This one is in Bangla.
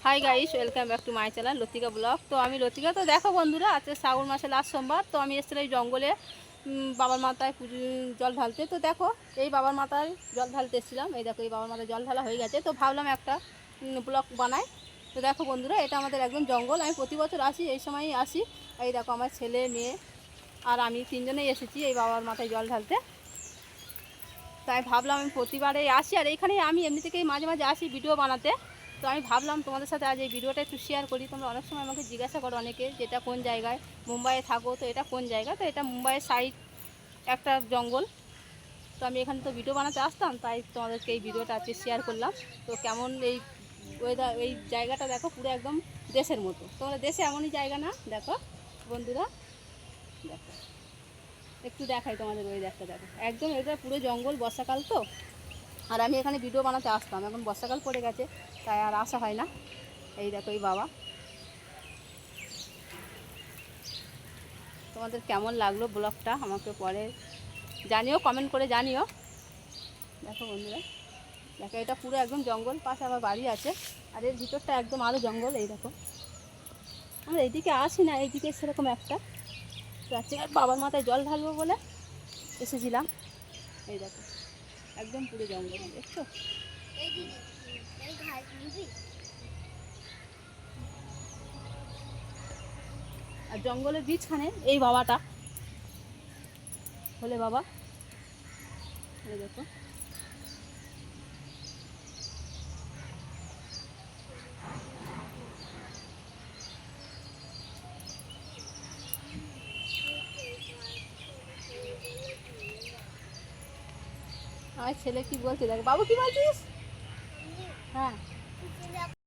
Hi guys, welcome back to my channel Latika blog. তো আমি লতিকা। তো দেখো বন্ধুরা, আজকে শ্রাবণ মাসে লাস্ট সোমবার। তো আমি এসেছিলাম এই জঙ্গলে বাবার মাথায় জল ঢালতে। তো দেখো, এই বাবার মাথায় জল ঢালতে এসেছিলাম। এই দেখো, এই বাবার মাথায় জল ঢালা হয়ে গেছে। তো ভাবলাম একটা ব্লগ বানাই। তো দেখো বন্ধুরা, এটা আমাদের একদম জঙ্গল। আমি প্রতি বছর আসি, এই সময়ই আসি। এই দেখো, আমার ছেলে মেয়ে আর আমি তিনজনেই এসেছি এই বাবার মাথায় জল ঢালতে। তাই ভাবলাম আমি প্রতিবারে আসি, আর এইখানে আমি এমনি থেকেই মাঝে মাঝে আসি ভিডিও বানাতে। তো আমি ভাবলাম তোমাদের সাথে আজ এই ভিডিওটা একটু শেয়ার করি। তোমরা অনেক সময় আমাকে জিজ্ঞাসা করো অনেকে, যে এটা কোন জায়গায়, মুম্বাইয়ে থাকো, তো এটা কোন জায়গা। তো এটা মুম্বাইয়ের সাইড একটা জঙ্গল। তো আমি এখানে তো ভিডিও বানাতে আসতাম, তাই তোমাদেরকে এই ভিডিওটা আজকে শেয়ার করলাম। তো কেমন এই ওয়েদার, এই জায়গাটা দেখো, পুরো একদম দেশের মতো। তোমরা দেশে এমনই জায়গা না? দেখো বন্ধুরা, দেখো একটু দেখাই তোমাদের ওয়েদারটা। দেখো একদম এটা পুরো জঙ্গল, বর্ষাকাল তো। আর আমি এখানে ভিডিও বানাতে আসতাম, এখন বর্ষাকাল পড়ে গেছে, তাই আর আসা হয় না। এই দেখো এই বাবা। তোমাদের কেমন লাগলো ব্লগটা আমাকে পরে জানিও, কমেন্ট করে জানিও। দেখো বন্ধুরা, দেখো এটা পুরো একদম জঙ্গল, পাশে আবার বাড়ি আছে। আর এর ভিতরটা একদম আরও জঙ্গল। এই দেখো, আমরা এইদিকে আসি না, এইদিকে সেরকম একটা। তো আজকে বাবার মাথায় জল ঢালবো বলে এসেছিলাম। এই দেখো একদম পুরো জঙ্গল, দেখছো? আর জঙ্গলের বীজখানে এই বাবাটা হলে বাবা। এই দেখো, আমার ছেলে কি বলছে, দেখো। বাবু কি বলছিস? হ্যাঁ,